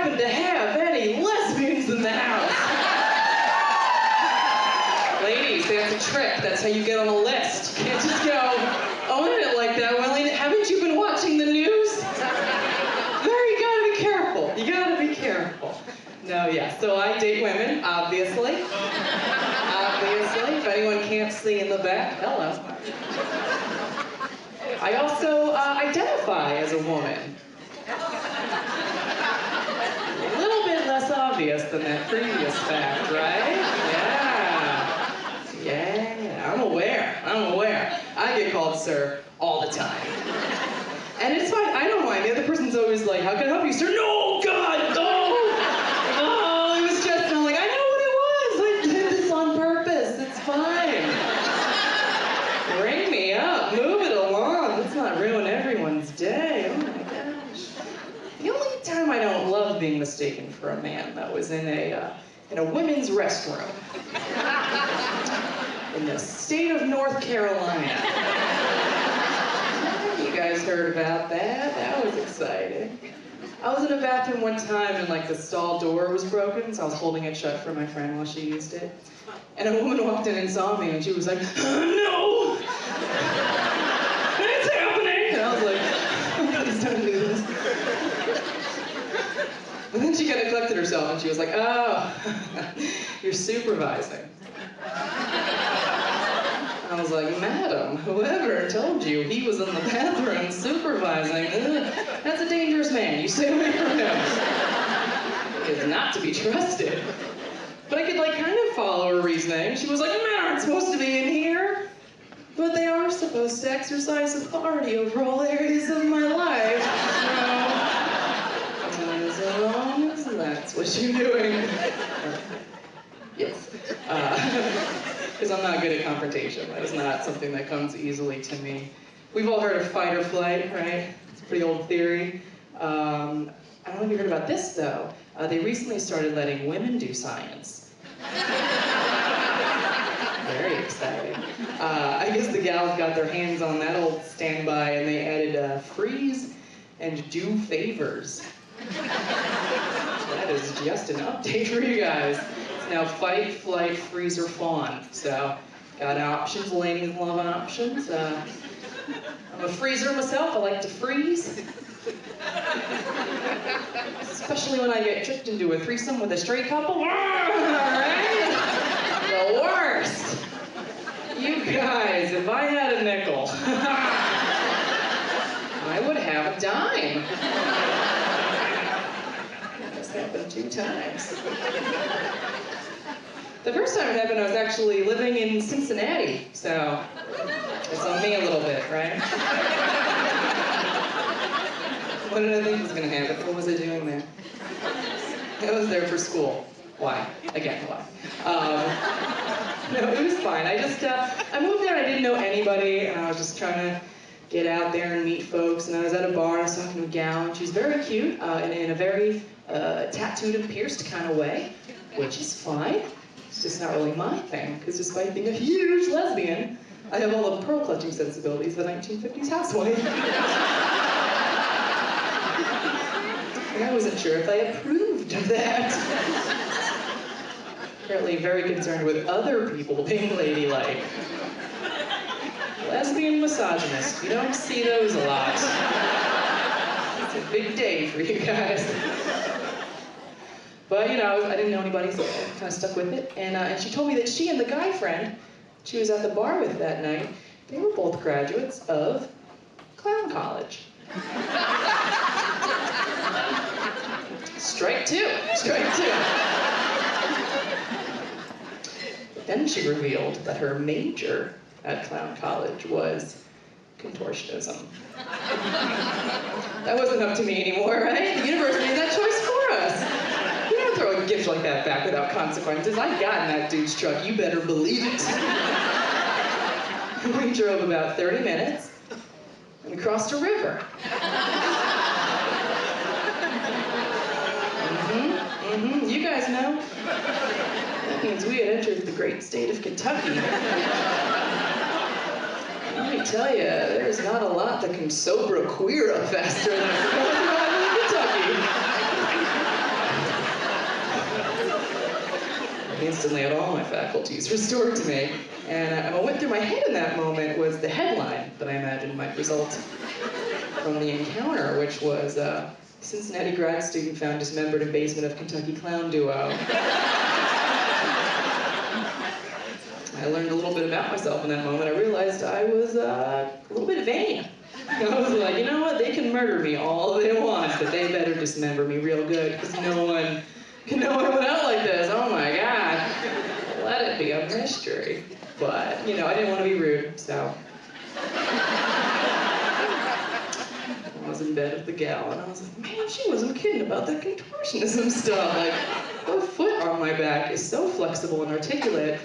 happen to have any lesbians in the house? Ladies, that's a trick. That's how you get on a list. You can't just go owning it like that. Well, haven't you been watching the news? There, you gotta be careful. You gotta be careful. No, yeah. So I date women, obviously. Obviously. If anyone can't see in the back, hello. I also identify as a woman. A little bit less obvious than that previous fact, right? Yeah, I'm aware. I get called sir all the time. And it's fine, I don't mind. The other person's always like, how can I help you, sir? No, God, no! Oh, it was just, and I'm like, I know what it was. I did this on purpose. It's fine. Ring me up, move it along. Let's not ruin everyone's day. Oh my gosh. The only time I don't love being mistaken for a man, though, was in a women's restroom in the state of North Carolina. You guys heard about that? That was exciting. I was in a bathroom one time and like the stall door was broken, so I was holding it shut for my friend while she used it. And a woman walked in and saw me and she was like, no! It's happening! And I was like, please don't do this. And then she kind of collected herself and she was like, oh, you're supervising. I was like, madam, whoever told you he was in the bathroom supervising, that's a dangerous man. You stay away from him. He is not to be trusted. But I could like kind of follow her reasoning. She was like, men aren't supposed to be in here, but they are supposed to exercise authority over all areas of my life. So, as long as that's what you're doing. Yes. Because I'm not good at confrontation. That is not something that comes easily to me. We've all heard of fight or flight, right? It's a pretty old theory. I don't know if you heard about this, though. They recently started letting women do science. Very exciting. I guess the gals got their hands on that old standby and they added freeze and do favors. That is just an update for you guys. It's now fight, flight, freeze, or fawn. So, got options. Ladies love options. I'm a freezer myself. I like to freeze. Especially when I get tricked into a threesome with a straight couple. Right? The worst. You guys, if I had a nickel, I would have a dime. This happened 2 times. The first time it happened, I was actually living in Cincinnati, so it's on me a little bit, right? What did I think was going to happen? What was I doing there? I was there for school. Why? Again, why? No, it was fine. I moved there and I didn't know anybody, and I was just trying to get out there and meet folks, and I was at a bar, and I was talking to a gal, and she was very cute, in a very tattooed and pierced kind of way, which is fine. It's just not really my thing, because despite being a huge lesbian, I have all the pearl-clutching sensibilities of a 1950s housewife. And I wasn't sure if I approved of that. Apparently very concerned with other people being ladylike. Lesbian misogynist. You don't see those a lot. It's a big day for you guys. But, you know, I didn't know anybody, so I kind of stuck with it. And she told me that she and the guy friend she was at the bar with that night, they were both graduates of clown college. Strike two. But then she revealed that her major at clown college was contortionism. That wasn't up to me anymore, right? The universe made that choice for us. You don't throw a gift like that back without consequences. I got in that dude's truck, you better believe it. We drove about 30 minutes and crossed a river. You guys know. That means we had entered the great state of Kentucky. Let me tell you, there's not a lot that can sober a queer up faster than a Kentucky. instantly had all my faculties restored to me. And what went through my head in that moment was the headline that I imagined might result from the encounter, which was, Cincinnati grad student found dismembered in basement of Kentucky clown duo. I learned a little bit about myself in that moment. I realized I was a little bit vain. I was like, you know what, they can murder me all they want, but they better dismember me real good, because no one can know I went out like this. Oh my God. Let it be a mystery. But, I didn't want to be rude, so. I was in bed with the gal, and I was like, man, she wasn't kidding about that contortionism stuff. Like, her foot on my back is so flexible and articulate,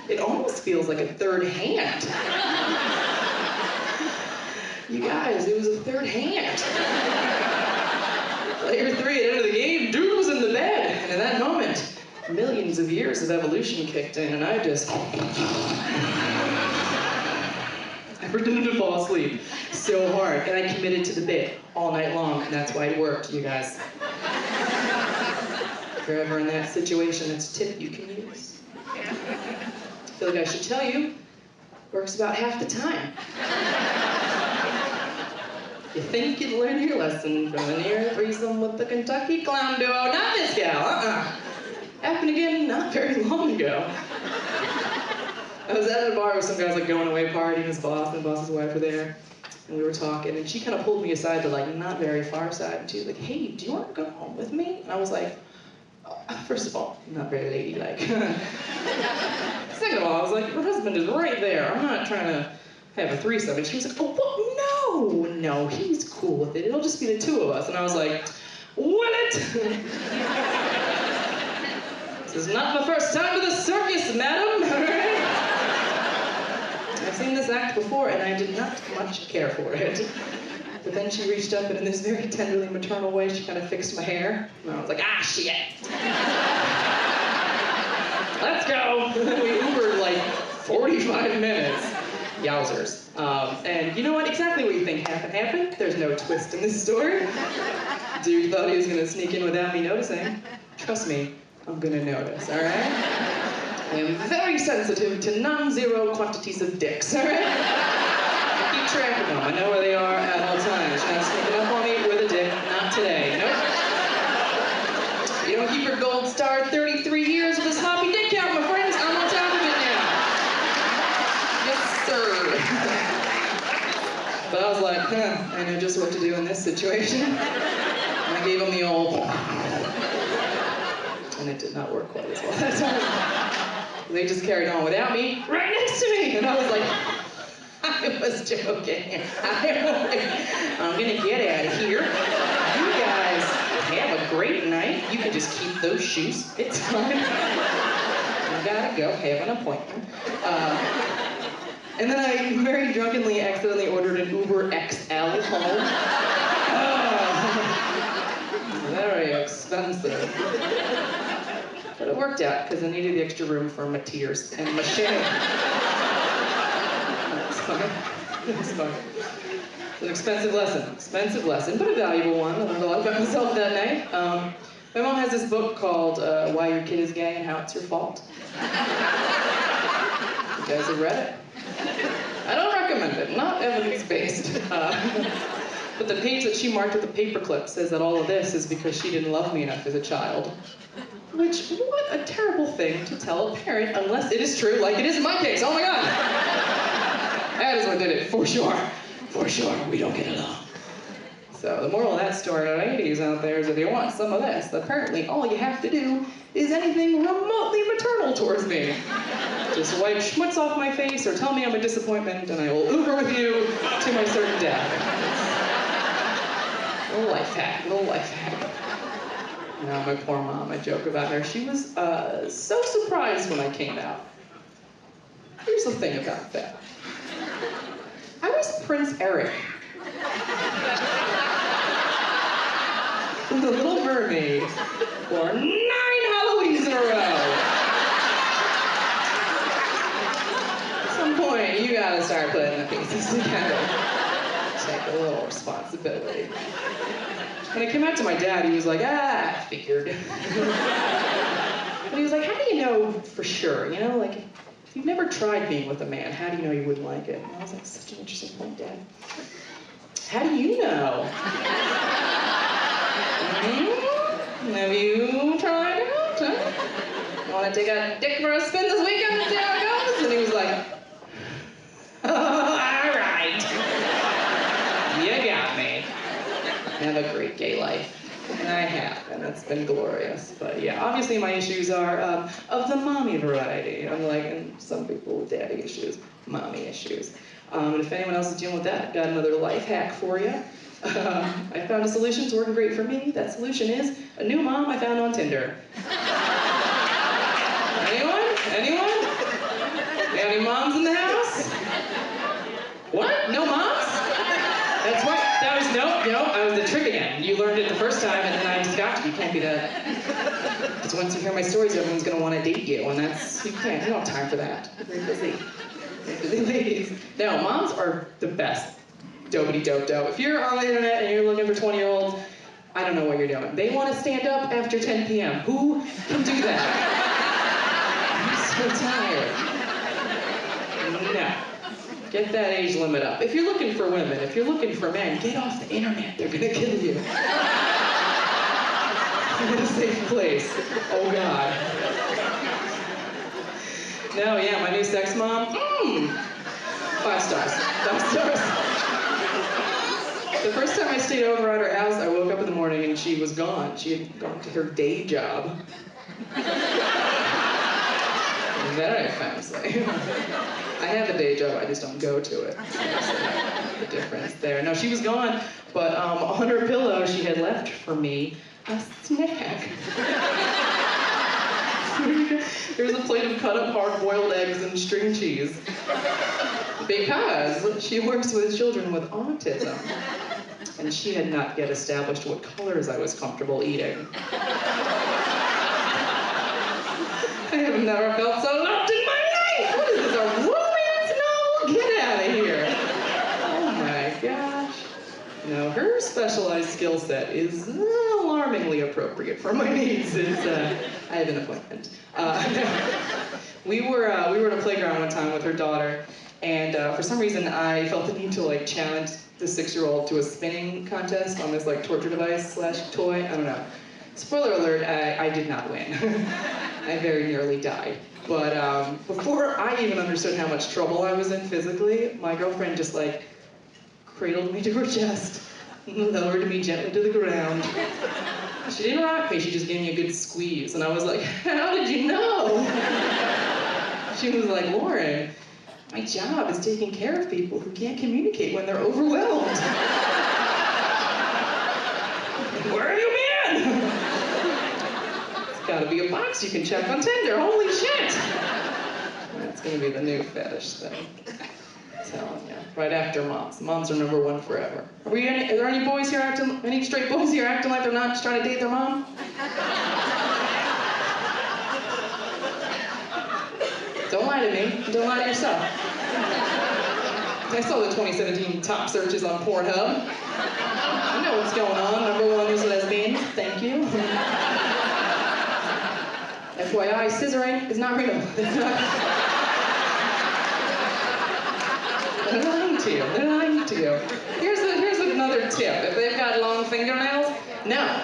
it almost feels like a third hand. You guys, it was a third hand. Layer 3 at the end of the game, dude was in the bed. And in that moment, millions of years of evolution kicked in, and I pretended to fall asleep so hard, and I committed to the bit all night long, and that's why it worked, you guys. If you're ever in that situation, it's a tip you can use. I feel like I should tell you, works about half the time. You think you'd learn your lesson from a near threesome with the Kentucky clown duo. Not this gal, Happened again not very long ago. I was at a bar with some guys like going away partying, his boss and the boss's wife were there. And we were talking, and she kind of pulled me aside to like not very far side. And she was like, hey, do you want to go home with me? And I was like, first of all, not very ladylike. Second of all, I was like, her husband is right there. I'm not trying to have a threesome. And she was like, oh, what? No, he's cool with it. It'll just be the two of us. And I was like, will it? This is not my first time to the circus, madam. I've seen this act before, and I did not much care for it. But then she reached up, and in this very tenderly maternal way, she kind of fixed my hair. And I was like, ah, shit. Let's go. We Ubered like 45 minutes. Yowzers. And you know what? Exactly what you think happened. There's no twist in this story. Dude thought he was going to sneak in without me noticing. Trust me, I'm going to notice, all right? I am very sensitive to non-zero quantities of dicks, all right? I keep track of them. I know where they are at all times. You're not sneaking up on me with a dick. Not today. Nope. You don't keep your gold star 33 years with a sloppy dick count, my friends. I'm on top of it now. Yes, sir. But I was like, I know just what to do in this situation. And I gave him the old... And it did not work quite as well that time. They just carried on without me, right next to me. And I was like, I was joking. I'm gonna get out of here. You guys have a great night. You can just keep those shoes. It's fine. I gotta go have an appointment. And then I very drunkenly accidentally ordered an Uber XL home. Very expensive. But it worked out, because I needed the extra room for my tears and my shame. It's fine. It's fine. It's an expensive lesson, but a valuable one. I learned a lot about myself that night. My mom has this book called Why Your Kid is Gay and How It's Your Fault. You guys have read it? I don't recommend it, not evidence-based. But the page that she marked with the paperclip says that all of this is because she didn't love me enough as a child. Which, what a terrible thing to tell a parent, unless it is true, like it is in my case. Oh my God! That is what did it, for sure. For sure, we don't get along. So the moral of that story to ladies out there is if you want some of this, apparently all you have to do is anything remotely maternal towards me. Just wipe schmutz off my face or tell me I'm a disappointment and I will Uber with you to my certain death. Little life hack, little life hack. Now, my poor mom, I joke about her. She was so surprised when I came out. Here's the thing about that. I was Prince Eric. The Little Mermaid for 9 Halloweens in a row. At some point, you gotta start putting the pieces together. Take a little responsibility. When I came out to my dad, he was like, I figured. But he was like, how do you know for sure? You know, like, if you've never tried being with a man, how do you know you wouldn't like it? And I was like, such an interesting point, Dad. How do you know? Have you tried it? Huh? Want to take a dick for a spin this weekend and see how it goes? And he was like, oh, all right. You got me. Have a great gay life. And I have, and it's been glorious. But yeah, obviously my issues are of the mommy variety, unlike some people with daddy issues, mommy issues. And if anyone else is dealing with that, I've got another life hack for you. I found a solution, it's working great for me. That solution is a new mom I found on Tinder. Anyone? Anyone? Any moms in the house? What? No moms? That's right. That was, I was the trick again. You learned it the first time, and then I just got you. You can't be that. Because once you hear my stories, everyone's going to want to date you, and that's, you can't. You don't have time for that. Very busy. Very busy ladies. No, moms are the best. Dopey-dope-dope. If you're on the internet and you're looking for 20-year-olds, I don't know what you're doing. They want to stand up after 10 p.m. Who can do that? I'm so tired. No. Get that age limit up. If you're looking for women, if you're looking for men, get off the internet. They're gonna kill you. You're in a safe place. Oh God. No, yeah, my new sex mom. 5 stars. 5 stars. The first time I stayed over at her house, I woke up in the morning and she was gone. She had gone to her day job. Very fancy. I have a day job, I just don't go to it. The difference there. No, she was gone, but on her pillow she had left for me a snack. There was a plate of cut up hard-boiled eggs and string cheese. Because she works with children with autism. And she had not yet established what colors I was comfortable eating. I have never felt so loved in my life! What is this, a romance novel? Get out of here! Oh my gosh. No, her specialized skill set is alarmingly appropriate for my needs. It's, I have an appointment. We were at a playground one time with her daughter, and for some reason I felt the need to like challenge the 6-year-old to a spinning contest on this like torture device / toy. I don't know. Spoiler alert, I did not win. I very nearly died. But before I even understood how much trouble I was in physically, my girlfriend just like cradled me to her chest and lowered me gently to the ground. She didn't rock me, she just gave me a good squeeze. And I was like, how did you know? She was like, Lauren, my job is taking care of people who can't communicate when they're overwhelmed. Where have you been? It's gotta be a box you can check on Tinder, holy shit! That's gonna be the new fetish thing. I'm telling you. Right after moms. Moms are #1 forever. Are there any boys here any straight boys here acting like they're not just trying to date their mom? Don't lie to me. Don't lie to yourself. I saw the 2017 top searches on Pornhub. I know what's going on. #1 is lesbians. Thank you. FYI, scissoring is not real. It's not. They're lying to you. They're lying to you. Here's another tip. If they've got long fingernails, no,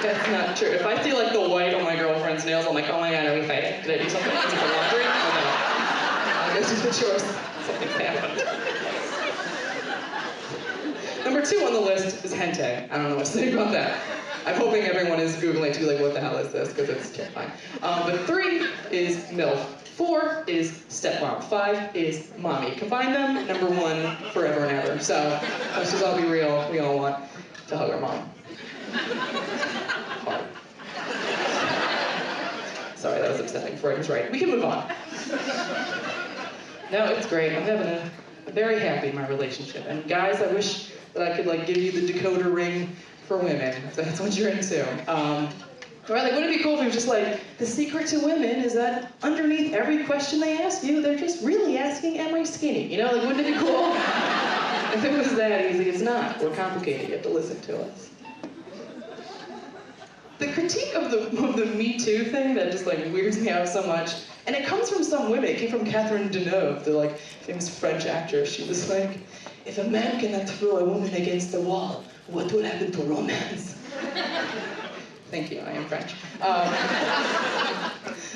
that's not true. If I see like the white on my girlfriend's nails, I'm like, oh my God, are we fighting? Did I do something? Is it the laundry? Oh no. I'll go do the chores. Something's happened. #2 on the list is hentai. I don't know what to say about that. I'm hoping everyone is Googling to be like, what the hell is this? Because it's terrifying. But 3 is MILF. 4 is stepmom. 5 is mommy. Combine them, #1 forever and ever. So let's just all be real. We all want to hug our mom. Hard. Sorry, that was upsetting. Freud was right. We can move on. No, it's great. I'm having a very happy in my relationship. And guys, I wish that I could like give you the decoder ring for women, if that's what you're into. Right, like wouldn't it be cool if it was just like, the secret to women is that underneath every question they ask you, they're just really asking, am I skinny? You know, like wouldn't it be cool? If it was that easy, it's not. We're complicated, you have to listen to us. the critique of the Me Too thing that just like weirds me out so much, and it comes from some women. It came from Catherine Deneuve, the like famous French actress. She was like, if a man cannot throw a woman against the wall, what will happen to romance? Thank you, I am French.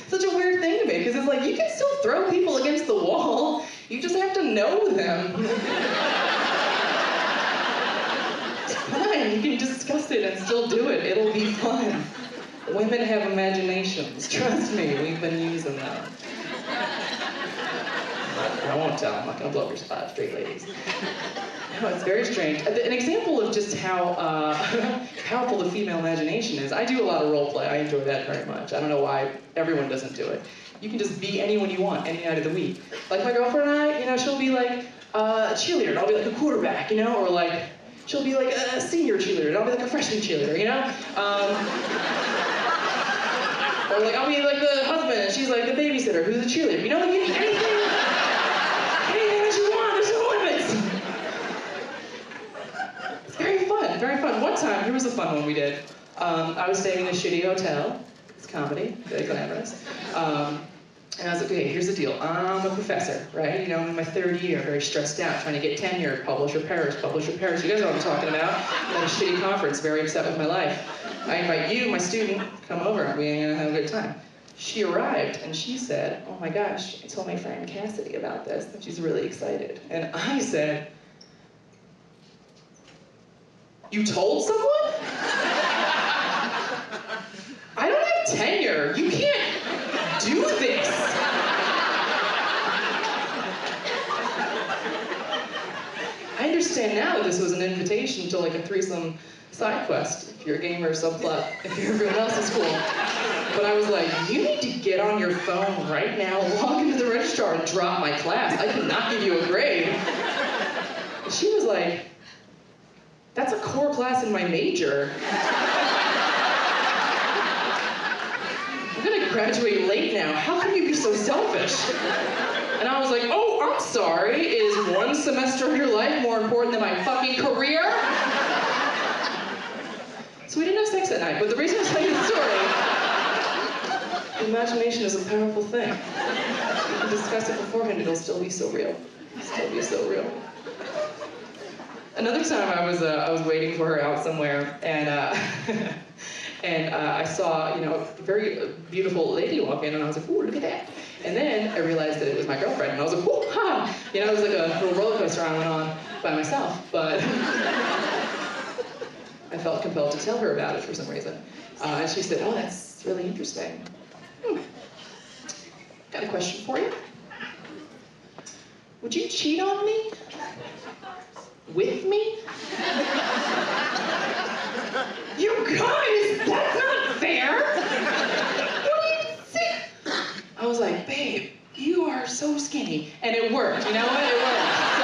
Such a weird thing to me, because it's like, you can still throw people against the wall, you just have to know them. It's fine, you can discuss it and still do it, it'll be fun. Women have imaginations, trust me, we've been using them. I won't tell, I'm not gonna blow up your spot, straight ladies. No, it's very strange. An example of just how powerful the female imagination is. I do a lot of role play. I enjoy that very much. I don't know why everyone doesn't do it. You can just be anyone you want any night of the week. Like my girlfriend and I, she'll be like a cheerleader, and I'll be like a quarterback, or like she'll be like a senior cheerleader, and I'll be like a freshman cheerleader, Or like I'll be like the husband, and she's like the babysitter who's a cheerleader. You can be anything that you want. There's no limits. Very fun. One time, here was a fun one we did. I was staying in a shitty hotel. It's comedy, very glamorous. And I was like, okay, here's the deal. I'm a professor, right? I'm in my third year, very stressed out, trying to get tenure, publish or perish. You guys know what I'm talking about. I'm at a shitty conference, very upset with my life. I invite you, my student, come over, and we're gonna have a good time. She arrived, and she said, oh my gosh, I told my friend Cassidy about this, and she's really excited. And I said, you told someone? I don't have tenure. You can't do this. I understand now that this was an invitation to like a threesome side quest, if you're a gamer, subplot, if everyone else is cool. But I was like, you need to get on your phone right now, log into the registrar and drop my class. I cannot give you a grade. And she was like, that's a core class in my major. I'm gonna graduate late now. How can you be so selfish? And I was like, oh, I'm sorry. Is one semester of your life more important than my fucking career? So we didn't have sex that night, but the reason I'm telling you the story, imagination is a powerful thing. You can discuss it beforehand, it'll still be so real. Another time I was waiting for her out somewhere, and I saw a very beautiful lady walk in, and I was like, ooh, look at that. And then I realized that it was my girlfriend, and I was like, whoo, ha! It was like a little roller coaster I went on by myself, but I felt compelled to tell her about it for some reason. And she said, oh, that's really interesting. Got a question for you. Would you cheat on me? With me? You guys, that's not fair! What do you think? I was like, babe, you are so skinny. And it worked, you know what? It worked.